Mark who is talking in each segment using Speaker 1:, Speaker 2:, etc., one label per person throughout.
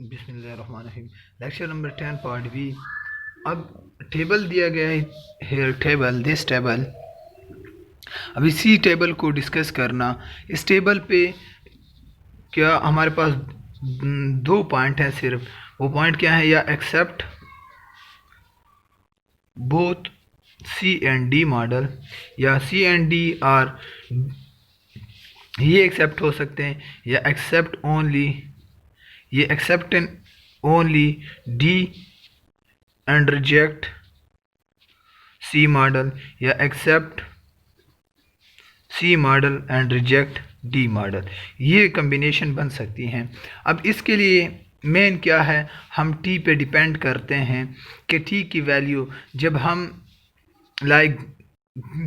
Speaker 1: बिस्मिल्लाहिर्रहमानिर्रहीम। Lecture number 10 part B. अब table दिया गया है, हेयर टेबल, दिस टेबल। अब इसी टेबल को डिस्कस करना। इस टेबल पे क्या हमारे पास दो पॉइंट हैं सिर्फ। वो पॉइंट क्या है? या accept both C and D model, या सी एंड डी आर, ये एक्सेप्ट हो सकते हैं, या एक्सेप्ट ओनली, ये accept only D and reject C model, या accept C model and reject D model. ये कम्बिनेशन बन सकती हैं। अब इसके लिए मेन क्या है, हम टी पे डिपेंड करते हैं कि टी की वैल्यू जब हम like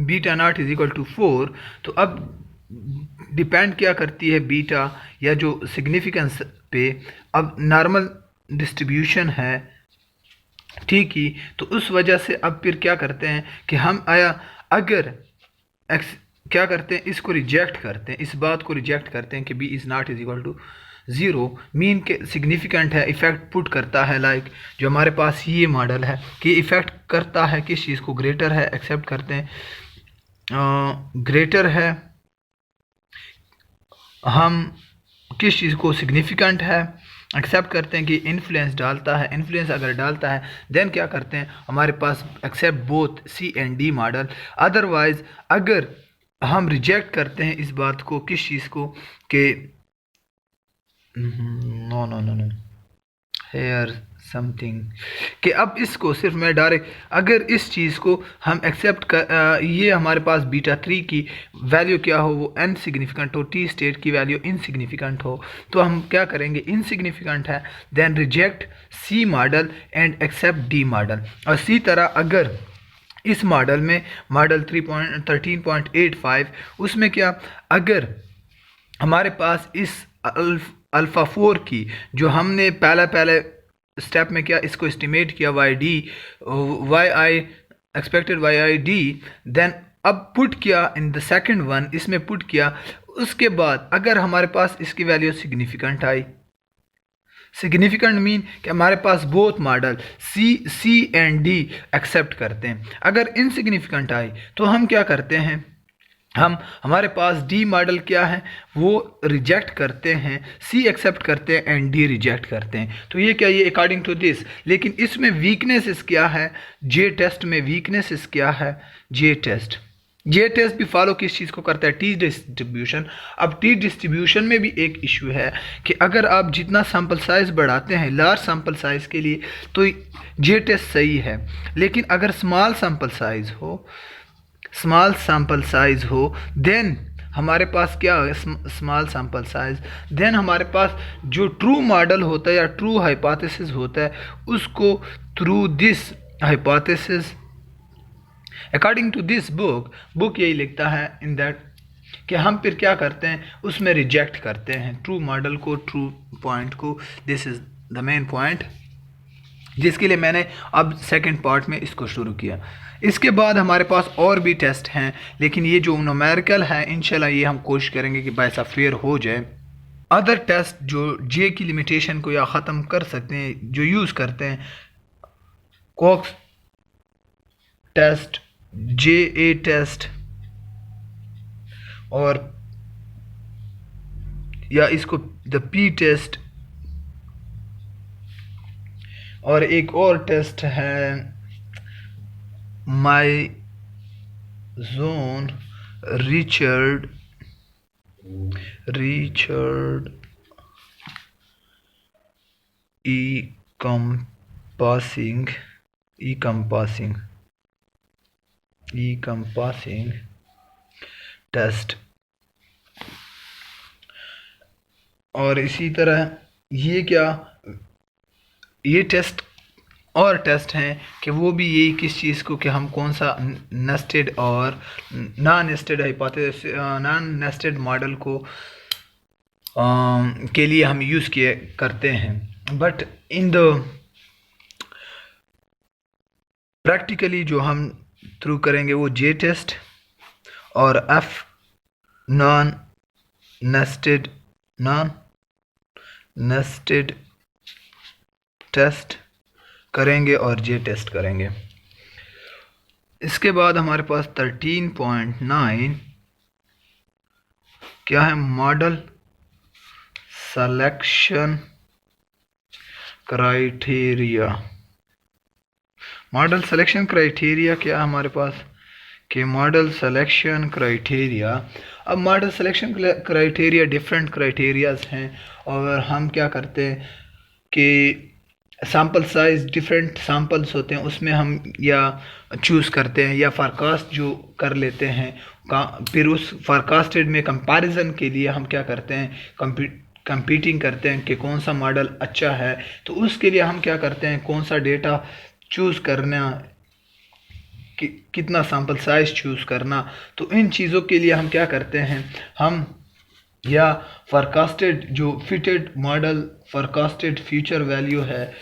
Speaker 1: beta not is equal to 4, तो अब डिपेंड क्या करती है बीटा या जो सिग्निफिकेंस पे। अब नॉर्मल डिस्ट्रीब्यूशन है टी की, तो उस वजह से अब फिर क्या करते हैं कि हम अगर एक्स क्या करते हैं, इसको रिजेक्ट करते हैं, इस बात को रिजेक्ट करते हैं कि B is not is equal to 0। Mean के सिग्निफिकेंट है, इफ़ेक्ट पुट करता है, लाइक जो हमारे पास ये मॉडल है कि इफ़ेक्ट करता है किस चीज़ को, ग्रेटर है, एक्सेप्ट करते हैं ग्रेटर है, हम किस चीज़ को सिग्निफिकेंट है एक्सेप्ट करते हैं कि इन्फ्लुएंस डालता है। इन्फ्लुएंस अगर डालता है देन क्या करते हैं, हमारे पास accept both C and D model. Otherwise अगर हम रिजेक्ट करते हैं इस बात को, किस चीज़ को, कि no no no no here something, कि अब इसको सिर्फ मैं डायरेक्ट अगर इस चीज़ को हम एक्सेप्ट कर ये हमारे पास बीटा 3 की वैल्यू क्या हो, वो एन सिग्निफिकेंट हो, टी स्टेट की वैल्यू इनसिग्निफिकेंट हो, तो हम क्या करेंगे, इनसिग्निफिकेंट है then reject C model and accept D model. और इसी तरह अगर इस मॉडल में मॉडल 13.85 उसमें क्या, अगर हमारे पास इस अल्फ़ा 4 की जो हमने पहले स्टेप में क्या इसको एस्टिमेट किया Y D Y I expected Y I D, then अब पुट किया इन द सेकंड वन, इसमें पुट किया। उसके बाद अगर हमारे पास इसकी वैल्यू सिग्निफिकेंट आई, सिग्निफिकेंट मीन कि हमारे पास both model C and D accept करते हैं। अगर इनसिग्निफिकेंट आई तो हम क्या करते हैं, हम हमारे पास डी मॉडल क्या है वो रिजेक्ट करते हैं, सी एक्सेप्ट करते हैं एंड डी रिजेक्ट करते हैं। तो ये क्या, ये अकॉर्डिंग टू दिस। लेकिन इसमें वीकनेसेस क्या है, जे टेस्ट में वीकनेसेस क्या है, जे टेस्ट भी फॉलो किस चीज़ को करता है, टी डिस्ट्रीब्यूशन। अब टी डिस्ट्रीब्यूशन में भी एक इशू है कि अगर आप जितना सैम्पल साइज बढ़ाते हैं लार्ज सैम्पल साइज के लिए तो जे टेस्ट सही है, लेकिन अगर स्मॉल सैम्पल साइज हो देन हमारे पास क्या है, स्मॉल सैम्पल साइज, देन हमारे पास जो ट्रू मॉडल होता है या ट्रू हाइपोथेसिस होता है उसको through this hypothesis according to this book यही लिखता है इन दैट कि हम फिर क्या करते हैं, उसमें रिजेक्ट करते हैं ट्रू मॉडल को, ट्रू पॉइंट को। This is the main point जिसके लिए मैंने अब सेकंड पार्ट में इसको शुरू किया। इसके बाद हमारे पास और भी टेस्ट हैं, लेकिन ये जो न्यूमेरिकल है इंशाल्लाह ये हम कोशिश करेंगे कि बायसा फेयर हो जाए। अदर टेस्ट जो जे की लिमिटेशन को या ख़त्म कर सकते हैं, जो यूज़ करते हैं, कॉक्स टेस्ट, जे ए टेस्ट, और या इसको द पी टेस्ट, और एक और टेस्ट है Mizon Richard encompassing test. और इसी तरह ये क्या, ये टेस्ट और टेस्ट हैं कि वो भी यही किस चीज़ को, कि हम कौन सा नेस्टेड और non nested hypothesis, non nested model को के लिए हम यूज़ किए करते हैं। बट इन द प्रैक्टिकली जो हम थ्रू करेंगे वो जे टेस्ट और एफ नॉन नेस्टेड टेस्ट करेंगे और जे टेस्ट करेंगे। इसके बाद हमारे पास 13.9 क्या है, model selection criteria. Model selection criteria क्या है हमारे पास कि मॉडल सिलेक्शन क्राइटेरिया। अब model selection criteria different criterias हैं और हम क्या करते हैं कि सैम्पल साइज़ डिफरेंट सैम्पल्स होते हैं उसमें हम या चूज़ करते हैं या फोरकास्ट जो कर लेते हैं फिर उस फोरकास्टेड में कंपैरिजन के लिए हम क्या करते हैं कंपीटिंग करते हैं कि कौन सा मॉडल अच्छा है। तो उसके लिए हम क्या करते हैं कौन सा डेटा चूज़ करना, कितना सैम्पल साइज़ चूज़ करना। तो इन चीज़ों के लिए हम क्या करते हैं, हम या फोरकास्टेड जो fitted model forecasted future value है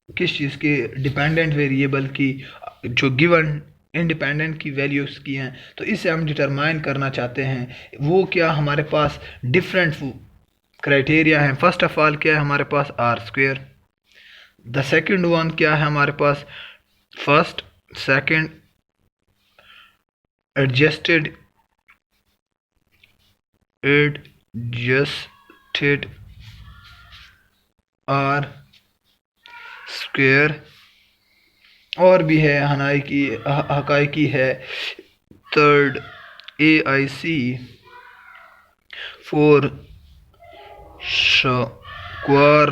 Speaker 1: किस चीज़ की, डिपेंडेंट वेरिएबल की जो गिवन इंडिपेंडेंट की वैल्यूज़ की हैं, तो इसे हम डिटरमाइन करना चाहते हैं। वो क्या हमारे पास डिफरेंट क्राइटेरिया हैं। फर्स्ट ऑफ ऑल क्या है हमारे पास R square. The second one क्या है हमारे पास, first second adjusted R square, और भी है हकाइकी है। Third AIC, four square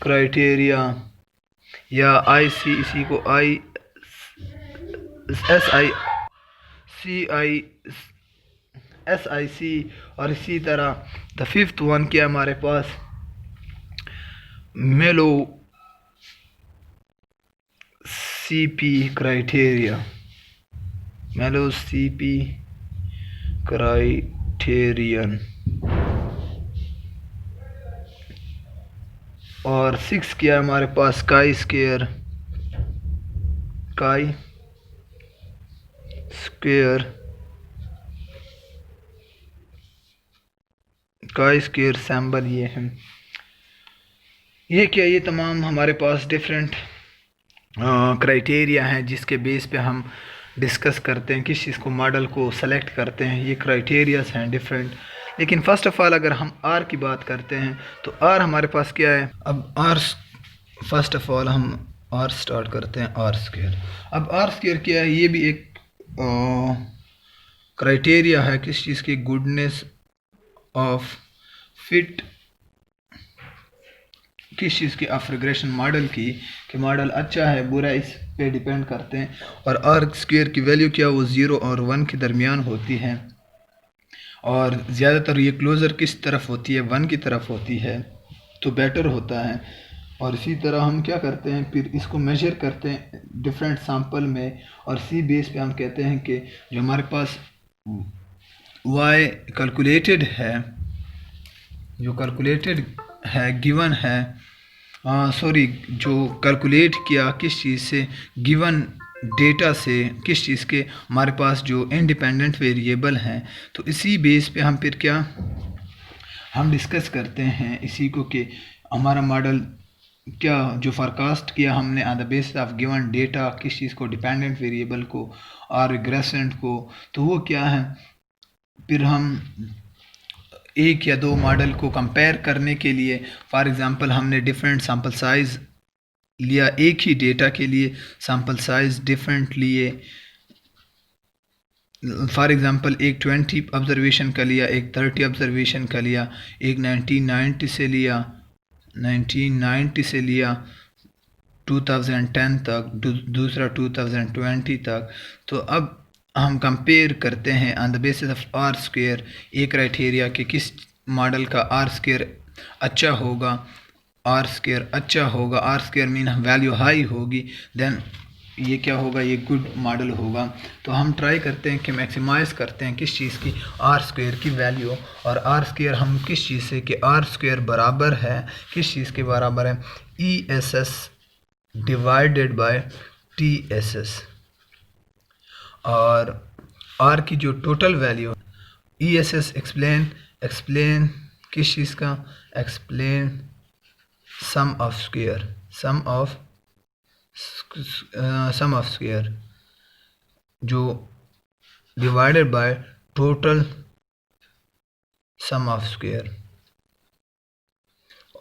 Speaker 1: criteria या इसी को SIC और इसी तरह द फिफ्थ वन क्या हमारे पास, मेलो CP क्राइटेरिया, मेलो CP क्राइटेरियन। और 6 क्या है हमारे पास, काई स्क्वायर सैम्बल। ये है, ये क्या, ये तमाम हमारे पास डिफरेंट क्राइटेरिया हैं जिसके बेस पे हम डिस्कस करते हैं किस चीज़ को, मॉडल को सेलेक्ट करते हैं। ये क्राइटेरियाज हैं डिफरेंट। लेकिन फ़र्स्ट ऑफ़ ऑल अगर हम आर की बात करते हैं तो आर हमारे पास क्या है। अब आर फर्स्ट ऑफ़ ऑल हम आर स्टार्ट करते हैं, आर स्क्वायर। अब आर स्क्वायर क्या है, ये भी एक क्राइटेरिया है किस चीज़ की, गुडनेस ऑफ फिट, किस चीज़ की, ऑफ रिग्रेशन मॉडल की, कि मॉडल अच्छा है बुरा इस पे डिपेंड करते हैं। और आर स्क्वायर की वैल्यू क्या, वो 0 और 1 के दरमियान होती है और ज़्यादातर ये क्लोज़र किस तरफ होती है, 1 की तरफ होती है तो बेटर होता है। और इसी तरह हम क्या करते हैं, फिर इसको मेजर करते हैं डिफरेंट सैम्पल में और सी बेस पे हम कहते हैं कि जो हमारे पास y कैलकुलेटेड है, जो कैलकुलेटेड है गिवन है, सॉरी जो कैलकुलेट किया किस चीज़ से, गिवन डेटा से, किस चीज़ के, हमारे पास जो इंडिपेंडेंट वेरिएबल हैं। तो इसी बेस पे हम फिर क्या हम डिस्कस करते हैं इसी को कि हमारा मॉडल क्या, जो फोरकास्ट किया हमने on the basis of given data, किस चीज़ को, डिपेंडेंट वेरिएबल को और रिग्रेसेंट को, तो वो क्या है। फिर हम एक या दो मॉडल को कंपेयर करने के लिए, फॉर एग्ज़ाम्पल हमने डिफरेंट सैम्पल साइज़ लिया, एक ही डेटा के लिए सैम्पल साइज़ डिफरेंट लिए। फॉर एग्ज़ाम्पल एक 20 ऑब्जर्वेशन का लिया, एक 30 ऑब्जर्वेशन का लिया, एक 1990 से लिया, 2010 तक, दूसरा 2020 तक। तो अब हम कंपेयर करते हैं on the basis of R square, एक क्राइटेरिया कि किस मॉडल का आर स्क्वायर अच्छा होगा, आर स्क्वायर अच्छा होगा, R square mean value high होगी, देन ये क्या होगा, ये गुड मॉडल होगा। तो हम ट्राई करते हैं कि मैक्सिमाइज़ करते हैं किस चीज़ की, आर स्क्वायर की वैल्यू। और आर स्क्वायर हम किस चीज़ से, कि आर स्क्वायर बराबर है किस चीज़ के बराबर है, ESS डिवाइडेड बाय TSS। और आर की जो टोटल वैल्यू, ESS एक्सप्लेन किस चीज़ का? Explain sum of square, sum of square जो divided by total sum of square.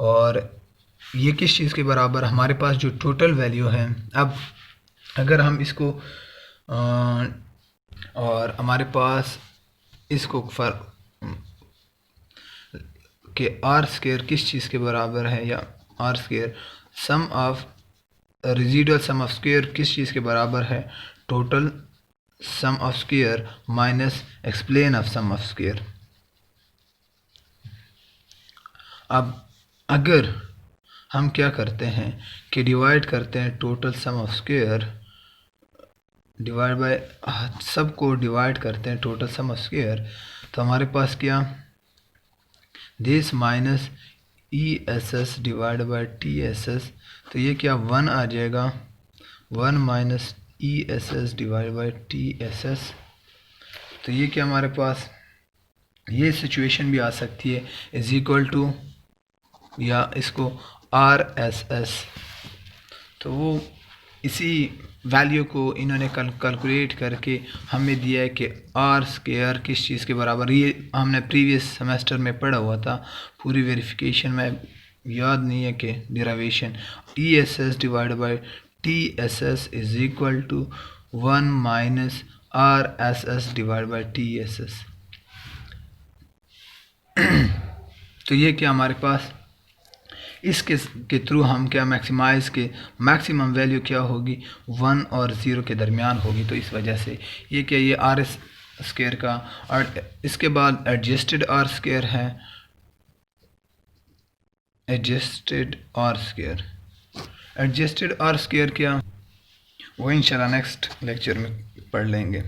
Speaker 1: और ये किस चीज़ के बराबर? हमारे पास जो टोटल वैल्यू है, अब अगर हम इसको और हमारे पास इसको कि आर स्क्वायर किस चीज़ के बराबर है, या R square sum of residual sum of square किस चीज़ के बराबर है? Total sum of square minus explain of sum of square. अब अगर हम क्या करते हैं कि डिवाइड करते हैं total sum of square divide by, सबको डिवाइड करते हैं टोटल सम ऑफ स्क्वायर, तो हमारे पास क्या? This minus E S S divide by T S S, तो ये क्या 1 आ जाएगा, 1 minus E S S divide by T S S. तो ये क्या हमारे पास, ये सिचुएशन भी आ सकती है इज इक्वल टू, या इसको आर एस एस। तो वो इसी वैल्यू को इन्होंने कैलकुलेट करके हमें दिया है कि आर स्क्वायर किस चीज़ के बराबर। ये हमने प्रीवियस सेमेस्टर में पढ़ा हुआ था, पूरी वेरिफिकेशन में याद नहीं है कि derivation E S S divide by T S S is equal to 1 minus R S S divide by T S S. तो ये क्या हमारे पास, इसके के थ्रू हम क्या मैक्सिमाइज़ के मैक्सिमम वैल्यू क्या होगी 1 और 0 के दरमियान होगी। तो इस वजह से ये क्या, ये आर एस स्क्वायर का, और इसके बाद एडजस्टेड आर स्क्वायर है, adjusted are square. Adjusted are square क्या, वो इंशाल्लाह नेक्स्ट लेक्चर में पढ़ लेंगे।